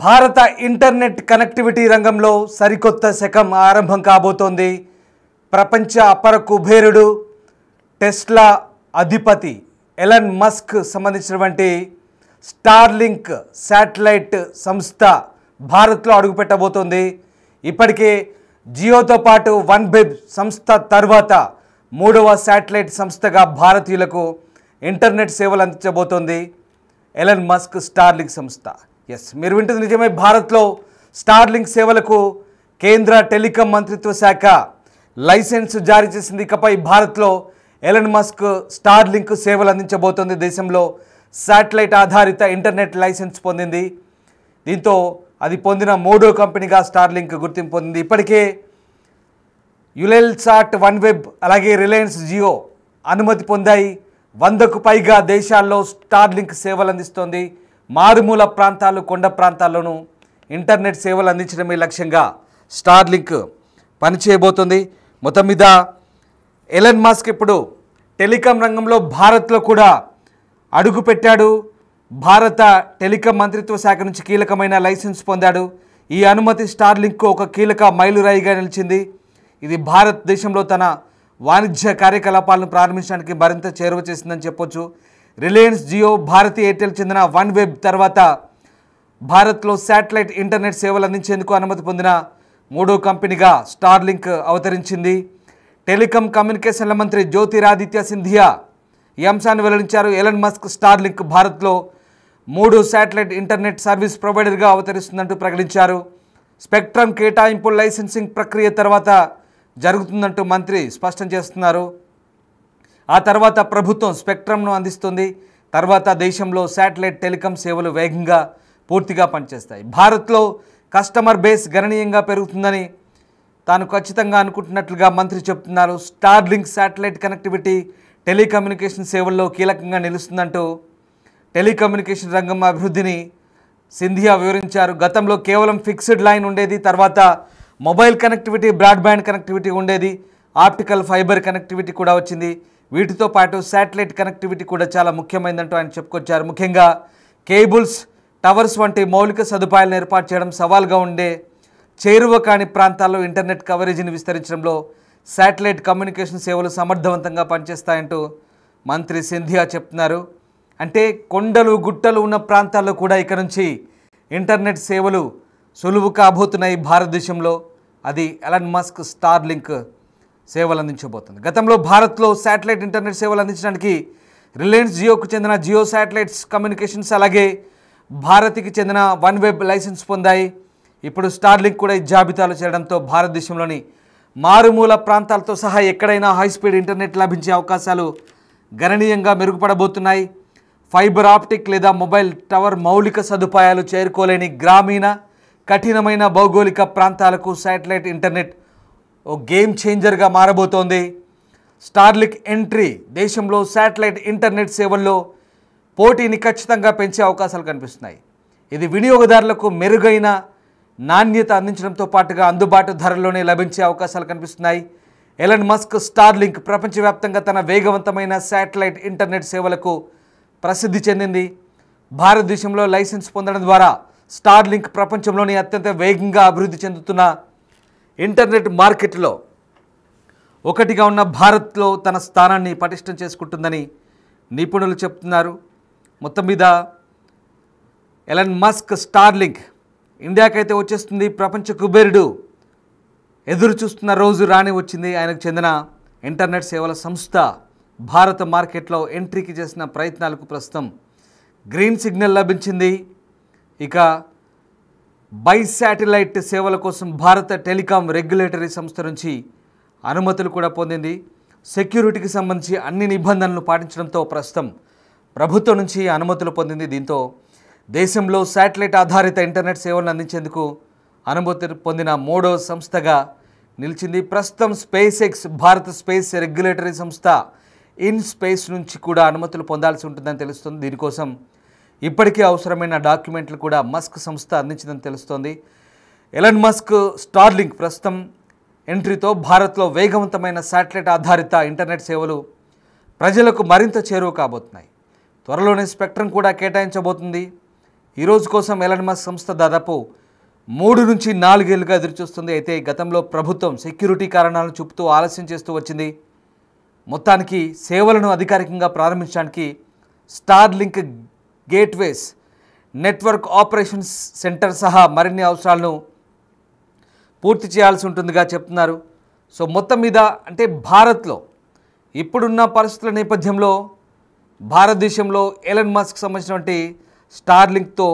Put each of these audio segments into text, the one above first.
భారత internet connectivity రంగంలో సరికొత్త శకం ఆరంభం కాబోతోంది. ప్రపంచ అపర కుబేరుడు టెస్లా అధిపతి ఎలన్ మస్క్ సంబంధించినటువంటి స్టార్లింక్ శాటిలైట్ సంస్థ భారత్లో అడుగుపెట్టబోతోంది. ఇప్పటికే జియోతో పాటు వన్వెబ్ సంస్థ తర్వాత మూడవ శాటిలైట్ సంస్థగా భారతీయులకు ఇంటర్నెట్ సేవలు అందించబోతోంది ఎలన్ మస్క్ స్టార్లింక్ సంస్థ. ఎస్, మీరు వింటుంది నిజమే. భారత్లో స్టార్లింక్ సేవలకు కేంద్ర టెలికాం మంత్రిత్వ శాఖ లైసెన్స్ జారీ చేసింది. ఇకపై భారత్లో ఎలన్ మస్క్ స్టార్లింక్ సేవలు అందించబోతోంది. దేశంలో శాటిలైట్ ఆధారిత ఇంటర్నెట్ లైసెన్స్ పొందింది. దీంతో అది పొందిన మూడో కంపెనీగా స్టార్లింక్ గుర్తింపు పొందింది. ఇప్పటికే యులెల్సాట్, వన్వెబ్ అలాగే రిలయన్స్ జియో అనుమతి పొందాయి. 100కు పైగా దేశాల్లో స్టార్లింక్ సేవలు అందిస్తోంది. మారుమూల ప్రాంతాలు, కొండ ప్రాంతాల్లోనూ ఇంటర్నెట్ సేవలు అందించడమే లక్ష్యంగా స్టార్లింక్ పనిచేయబోతోంది. మొత్తం మీద ఎలన్ మస్క్ ఇప్పుడు టెలికాం రంగంలో భారత్లో కూడా అడుగుపెట్టాడు. భారత టెలికాం మంత్రిత్వ శాఖ నుంచి కీలకమైన లైసెన్స్ పొందాడు. ఈ అనుమతి స్టార్లింక్కు ఒక కీలక మైలురాయిగా నిలిచింది. ఇది భారతదేశంలో తన వాణిజ్య కార్యకలాపాలను ప్రారంభించడానికి మరింత చేరువ చేసిందని చెప్పొచ్చు. రిలయన్స్ జియో, భారతీ ఎయిర్టెల్ చెందిన వన్వెబ్ తర్వాత భారత్లో శాటిలైట్ ఇంటర్నెట్ సేవలు అందించేందుకు అనుమతి పొందిన మూడో కంపెనీగా స్టార్లింక్ అవతరించింది. టెలికాం కమ్యూనికేషన్ల మంత్రి జ్యోతిరాదిత్య సింధియా ఈ అంశాన్ని వెల్లడించారు. ఎలన్ మస్క్ స్టార్లింక్ భారత్లో 3 శాటిలైట్ ఇంటర్నెట్ సర్వీస్ ప్రొవైడర్గా అవతరిస్తుందంటూ ప్రకటించారు. స్పెక్ట్రమ్ కేటాయింపు లైసెన్సింగ్ ప్రక్రియ తర్వాత జరుగుతుందంటూ మంత్రి స్పష్టం చేస్తున్నారు. ఆ తర్వాత ప్రభుత్వం స్పెక్ట్రమ్ను అందిస్తుంది. తర్వాత దేశంలో శాటిలైట్ టెలికాం సేవలు వేగంగా పూర్తిగా పనిచేస్తాయి. భారత్లో కస్టమర్ బేస్ గణనీయంగా పెరుగుతుందని తాను ఖచ్చితంగా అనుకుంటున్నట్లుగా మంత్రి చెప్తున్నారు. స్టార్లింక్ శాటిలైట్ కనెక్టివిటీ టెలికమ్యూనికేషన్ సేవల్లో కీలకంగా నిలుస్తుందంటూ టెలికమ్యూనికేషన్ రంగం అభివృద్ధిని సింధియా వివరించారు. గతంలో కేవలం ఫిక్స్డ్ లైన్ ఉండేది. తర్వాత మొబైల్ కనెక్టివిటీ, బ్రాడ్బ్యాండ్ కనెక్టివిటీ ఉండేది. ఆప్టికల్ ఫైబర్ కనెక్టివిటీ కూడా వచ్చింది. వీటితో పాటు శాటిలైట్ కనెక్టివిటీ కూడా చాలా ముఖ్యమైనదంటూ ఆయన చెప్పుకొచ్చారు. ముఖ్యంగా కేబుల్స్, టవర్స్ వంటి మౌలిక సదుపాయాలను ఏర్పాటు చేయడం సవాల్గా ఉండే చేరువ కాని ప్రాంతాల్లో ఇంటర్నెట్ కవరేజీని విస్తరించడంలో శాటిలైట్ కమ్యూనికేషన్ సేవలు సమర్థవంతంగా పనిచేస్తాయంటూ మంత్రి సింధియా చెప్తున్నారు. అంటే కొండలు, గుట్టలు ఉన్న ప్రాంతాల్లో కూడా ఇక నుంచి ఇంటర్నెట్ సేవలు సులువు కాబోతున్నాయి భారతదేశంలో. అది ఎలన్ మస్క్ స్టార్లింక్ సేవలు అందించబోతుంది. గతంలో భారత్లో శాటిలైట్ ఇంటర్నెట్ సేవలు అందించడానికి రిలయన్స్ జియోకు చెందిన జియో శాటిలైట్స్ కమ్యూనికేషన్స్ అలాగే భారతికి చెందిన వన్వెబ్ లైసెన్స్ పొందాయి. ఇప్పుడు స్టార్లింక్ కూడా ఈ జాబితాలో చేరడంతో భారతదేశంలోని మారుమూల ప్రాంతాలతో సహా ఎక్కడైనా హైస్పీడ్ ఇంటర్నెట్ లభించే అవకాశాలు గణనీయంగా మెరుగుపడబోతున్నాయి. ఫైబర్ ఆప్టిక్ లేదా మొబైల్ టవర్ మౌలిక సదుపాయాలు చేరుకోలేని గ్రామీణ, కఠినమైన భౌగోళిక ప్రాంతాలకు శాటిలైట్ ఇంటర్నెట్ ఓ గేమ్ చేంజర్గా మారబోతోంది. స్టార్లింక్ ఎంట్రీ దేశంలో శాటిలైట్ ఇంటర్నెట్ సేవల్లో పోటీని ఖచ్చితంగా పెంచే అవకాశాలు కనిపిస్తున్నాయి. ఇది వినియోగదారులకు మెరుగైన నాణ్యత అందించడంతో పాటుగా అందుబాటు ధరల్లోనే లభించే అవకాశాలు కనిపిస్తున్నాయి. ఎలన్ మస్క్ స్టార్లింక్ ప్రపంచవ్యాప్తంగా తన వేగవంతమైన శాటిలైట్ ఇంటర్నెట్ సేవలకు ప్రసిద్ధి చెందింది. భారతదేశంలో లైసెన్స్ పొందడం ద్వారా స్టార్లింక్ ప్రపంచంలోని అత్యంత వేగంగా అభివృద్ధి చెందుతున్న ఇంటర్నెట్ మార్కెట్లో ఒకటిగా ఉన్న భారత్లో తన స్థానాన్ని పటిష్టం చేసుకుంటుందని నిపుణులు చెప్తున్నారు. మొత్తం మీద ఎలన్ మస్క్ స్టార్లింక్ ఇండియాకైతే వచ్చేస్తుంది. ప్రపంచ కుబేరుడు ఎదురు చూస్తున్న రోజు రాని వచ్చింది. ఆయనకు చెందిన ఇంటర్నెట్ సేవల సంస్థ భారత మార్కెట్లో ఎంట్రీకి చేసిన ప్రయత్నాలకు ప్రస్తుతం గ్రీన్ సిగ్నల్ లభించింది. ఇక బై శాటిలైట్ సేవల కోసం భారత టెలికాం రెగ్యులేటరీ సంస్థ నుంచి అనుమతులు కూడా పొందింది. సెక్యూరిటీకి సంబంధించి అన్ని నిబంధనలు పాటించడంతో ప్రస్తుతం ప్రభుత్వం నుంచి అనుమతులు పొందింది. దీంతో దేశంలో శాటిలైట్ ఆధారిత ఇంటర్నెట్ సేవలను అందించేందుకు అనుమతి పొందిన మూడో సంస్థగా నిలిచింది. ప్రస్తుతం స్పేస్ ఎక్స్, భారత స్పేస్ రెగ్యులేటరీ సంస్థ ఇన్ స్పేస్ నుంచి కూడా అనుమతులు పొందాల్సి ఉంటుందని తెలుస్తుంది. దీనికోసం ఇప్పటికే అవసరమైన డాక్యుమెంట్లు కూడా మస్క్ సంస్థ అందించిందని తెలుస్తోంది. ఎలన్ మస్క్ స్టార్లింక్ ప్రస్తుతం ఎంట్రీతో భారత్లో వేగవంతమైన శాటిలైట్ ఆధారిత ఇంటర్నెట్ సేవలు ప్రజలకు మరింత చేరువ కాబోతున్నాయి. త్వరలోనే స్పెక్ట్రమ్ కూడా కేటాయించబోతుంది. ఈరోజు కోసం ఎలాన్ మస్క్ సంస్థ దాదాపు 3 నుంచి 4 ఏళ్లుగా ఎదురుచూస్తుంది. అయితే గతంలో ప్రభుత్వం సెక్యూరిటీ కారణాలను చూపుతూ ఆలస్యం చేస్తూ వచ్చింది. మొత్తానికి సేవలను అధికారికంగా ప్రారంభించడానికి Starlink gateways, network operations centre సహా మరిన్ని అవసరాలను పూర్తి చేయాల్సి ఉంటుందిగా చెప్తున్నారు. సో మొత్తం మీద అంటే భారత్లో ఇప్పుడున్న పరిస్థితుల నేపథ్యంలో భారతదేశంలో ఎలాన్ మస్క్ సంబంధించినటువంటి స్టార్లింక్తో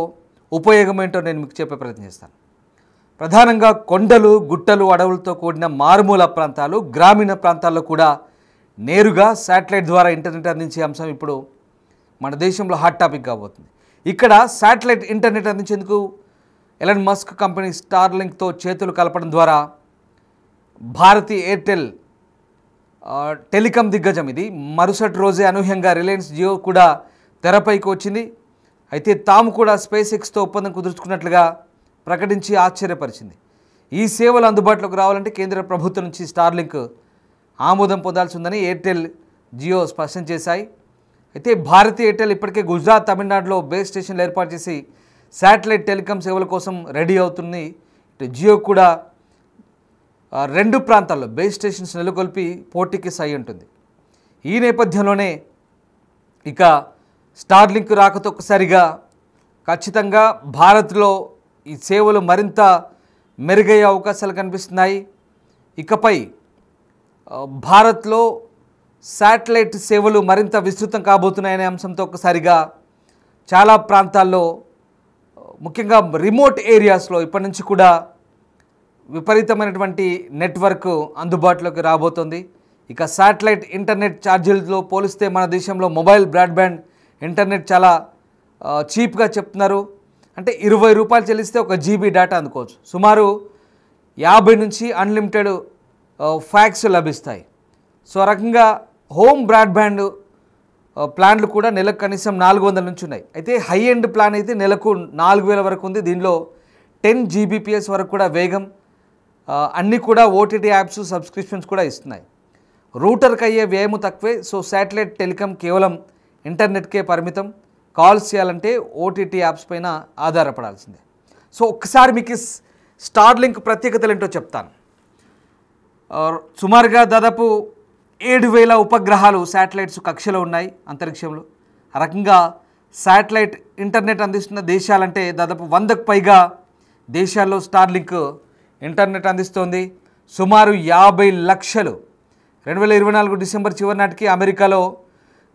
ఉపయోగం ఏంటో నేను మీకు చెప్పే ప్రయత్నం చేస్తాను. ప్రధానంగా కొండలు, గుట్టలు, అడవులతో కూడిన మారుమూల ప్రాంతాలు, గ్రామీణ ప్రాంతాల్లో కూడా నేరుగా శాటిలైట్ ద్వారా ఇంటర్నెట్ అందించే అంశం ఇప్పుడు మన దేశంలో హాట్ టాపిక్ కాబోతుంది. ఇక్కడ శాటిలైట్ ఇంటర్నెట్ అందించేందుకు ఎలాన్ మస్క్ కంపెనీ స్టార్లింక్తో చేతులు కలపడం ద్వారా భారతీ ఎయిర్టెల్ టెలికాం దిగ్గజం ఇది మరుసటి రోజే అనూహ్యంగా రిలయన్స్ జియో కూడా తెరపైకి వచ్చింది. అయితే తాము కూడా స్పేస్ ఎక్స్తో ఒప్పందం కుదుర్చుకున్నట్లుగా ప్రకటించి ఆశ్చర్యపరిచింది. ఈ సేవలు అందుబాటులోకి రావాలంటే కేంద్ర ప్రభుత్వం నుంచి స్టార్లింక్ ఆమోదం పొందాల్సి ఉందని ఎయిర్టెల్, జియో స్పష్టం చేశాయి. అయితే భారతీ ఎయిర్టెల్ ఇప్పటికే గుజరాత్, తమిళనాడులో బేస్ స్టేషన్లు ఏర్పాటు చేసి శాటిలైట్ టెలికాం సేవల కోసం రెడీ అవుతుంది. ఇటు జియో కూడా 2 ప్రాంతాల్లో బేస్ స్టేషన్స్ నెలకొల్పి పోటీకి సై ఉంటుంది. ఈ నేపథ్యంలోనే ఇక స్టార్లింక్ రాకతో ఒక్కసారిగా ఖచ్చితంగా భారత్లో ఈ సేవలు మరింత మెరుగయ్యే అవకాశాలు కనిపిస్తున్నాయి. ఇకపై భారత్లో శాటిలైట్ సేవలు మరింత విస్తృతం కాబోతున్నాయనే అంశంతో ఒక్కసారిగా చాలా ప్రాంతాల్లో ముఖ్యంగా రిమోట్ ఏరియాస్లో ఇప్పటి నుంచి కూడా విపరీతమైనటువంటి నెట్వర్క్ అందుబాటులోకి రాబోతోంది. ఇక శాటిలైట్ ఇంటర్నెట్ ఛార్జీలతో పోలిస్తే మన దేశంలో మొబైల్ బ్రాడ్బ్యాండ్ ఇంటర్నెట్ చాలా చీప్గా చెప్తున్నారు. అంటే 20 రూపాయలు చెల్లిస్తే 1 GB డేటా అందుకోవచ్చు. సుమారు 50 నుంచి అన్లిమిటెడ్ ఫ్యాక్స్ లభిస్తాయి. సో ఆ రకంగా హోమ్ బ్రాడ్బ్యాండ్ ప్లాన్లు కూడా నెలకు కనీసం 400 నుంచి ఉన్నాయి. అయితే హై ఎండ్ ప్లాన్ అయితే నెలకు 4000 వరకు ఉంది. దీనిలో 10 Gbps వరకు కూడా వేగం, అన్నీ కూడా ఓటీటీ యాప్స్, సబ్స్క్రిప్షన్స్ కూడా ఇస్తున్నాయి. రూటర్కి అయ్యే వ్యయము తక్కువే. సో శాటిలైట్ టెలికాం కేవలం ఇంటర్నెట్కే పరిమితం. కాల్స్ చేయాలంటే ఓటీటీ యాప్స్ పైన ఆధారపడాల్సిందే. సో ఒక్కసారి మీకు స్టార్లింక్ ప్రత్యేకతలు ఏంటో చెప్తాను. సుమారుగా దాదాపు 7000 ఉపగ్రహాలు, శాటిలైట్స్ కక్షలో ఉన్నాయి అంతరిక్షంలో. ఆ రకంగా శాటిలైట్ ఇంటర్నెట్ అందిస్తున్న దేశాలంటే దాదాపు 100కు పైగా దేశాల్లో స్టార్లింక్ ఇంటర్నెట్ అందిస్తోంది. సుమారు 50 లక్షలు 2024 డిసెంబర్ చివరి నాటికి అమెరికాలో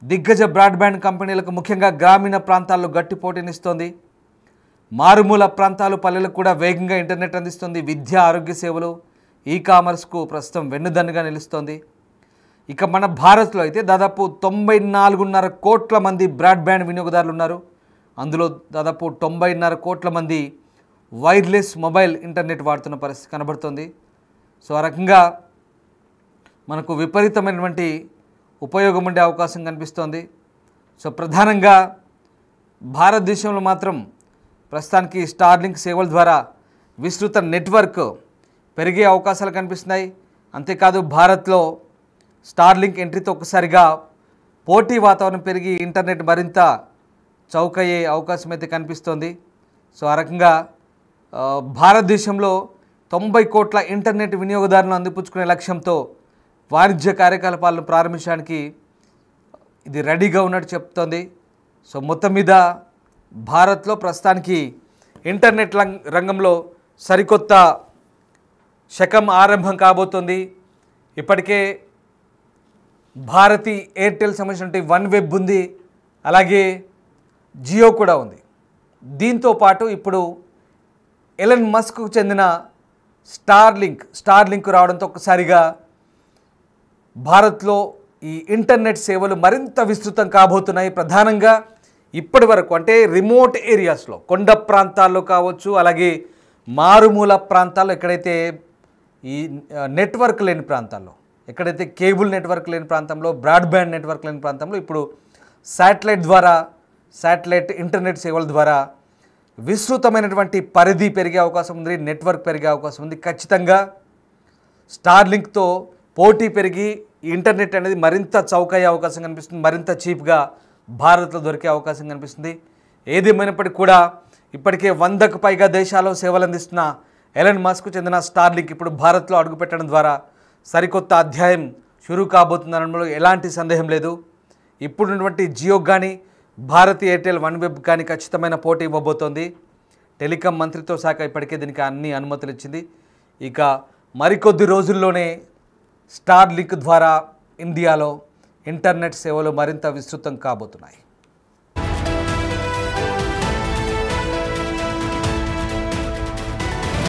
దిగ్గజ బ్రాడ్బ్యాండ్ కంపెనీలకు ముఖ్యంగా గ్రామీణ ప్రాంతాల్లో గట్టి పోటీనిస్తోంది. మారుమూల ప్రాంతాలు, పల్లెలకు కూడా వేగంగా ఇంటర్నెట్ అందిస్తుంది. విద్య, ఆరోగ్య సేవలు, ఈ-కామర్స్కు ప్రస్తుతం వెన్నుదన్నుగా నిలుస్తోంది. ఇక మన భారత్లో అయితే దాదాపు 94.5 కోట్ల మంది బ్రాడ్బ్యాండ్ వినియోగదారులు ఉన్నారు. అందులో దాదాపు 90.5 కోట్ల మంది వైర్లెస్ మొబైల్ ఇంటర్నెట్ వాడుతున్న పరిస్థితి కనబడుతోంది. సో ఆ రకంగా మనకు విపరీతమైనటువంటి ఉపయోగం ఉండే అవకాశం కనిపిస్తోంది. సో ప్రధానంగా భారతదేశంలో మాత్రం ప్రస్తుతానికి స్టార్లింక్ సేవల ద్వారా విస్తృత నెట్వర్క్ పెరిగే అవకాశాలు కనిపిస్తున్నాయి. అంతేకాదు భారత్లో స్టార్లింక్ ఎంట్రీతో ఒక్కసారిగా పోటీ వాతావరణం పెరిగి ఇంటర్నెట్ మరింత చౌకయ్యే అవకాశం అయితే కనిపిస్తోంది. సో ఆ రకంగా భారతదేశంలో 90 కోట్ల ఇంటర్నెట్ వినియోగదారులను అందిపుచ్చుకునే లక్ష్యంతో వాణిజ్య కార్యకలాపాలను ప్రారంభించడానికి ఇది రెడీగా ఉన్నట్టు చెప్తోంది. సో మొత్తం మీద భారత్లో ప్రస్తుతానికి ఇంటర్నెట్ రంగంలో సరికొత్త శకం ఆరంభం కాబోతోంది. ఇప్పటికే భారతీ ఎయిర్టెల్ సంబంధించిన వన్ వెబ్ ఉంది, అలాగే జియో కూడా ఉంది. దీంతో పాటు ఇప్పుడు ఎలాన్ మస్క్కు చెందిన స్టార్లింక్ రావడంతో ఒక్కసారిగా భారత్లో ఈ ఇంటర్నెట్ సేవలు మరింత విస్తృతం కాబోతున్నాయి. ప్రధానంగా ఇప్పటి వరకు అంటే రిమోట్ ఏరియాస్లో, కొండ ప్రాంతాల్లో కావచ్చు, అలాగే మారుమూల ప్రాంతాల్లో, ఎక్కడైతే ఈ నెట్వర్క్ లేని ప్రాంతాల్లో, ఎక్కడైతే కేబుల్ నెట్వర్క్ లేని ప్రాంతంలో, బ్రాడ్బ్యాండ్ నెట్వర్క్ లేని ప్రాంతంలో ఇప్పుడు శాటిలైట్ ఇంటర్నెట్ సేవల ద్వారా విస్తృతమైనటువంటి పరిధి పెరిగే అవకాశం ఉంది, నెట్వర్క్ పెరిగే అవకాశం ఉంది. ఖచ్చితంగా స్టార్లింక్తో పోటీ పెరిగి ఇంటర్నెట్ అనేది మరింత చౌకయ్యే అవకాశం కనిపిస్తుంది, మరింత చీప్గా భారత్లో దొరికే అవకాశం కనిపిస్తుంది. ఏదేమైనప్పటికీ కూడా ఇప్పటికే 100కు పైగా దేశాల్లో సేవలు అందిస్తున్న ఎలన్ మస్క్ చెందిన స్టార్లింక్ ఇప్పుడు భారత్లో అడుగుపెట్టడం ద్వారా సరికొత్త అధ్యాయం షురూ కాబోతుందనడంలో ఎలాంటి సందేహం లేదు. ఇప్పుడున్నటువంటి జియో కానీ భారతీ ఎయిర్టెల్ వన్వెబ్ కానీ ఖచ్చితమైన పోటీ ఇవ్వబోతోంది. టెలికాం మంత్రిత్వ శాఖ ఇప్పటికే దీనికి అన్ని అనుమతులు ఇచ్చింది. ఇక మరికొద్ది రోజుల్లోనే స్టార్లింక్ ద్వారా ఇండియాలో ఇంటర్నెట్ సేవలు మరింత విస్తృతం కాబోతున్నాయి.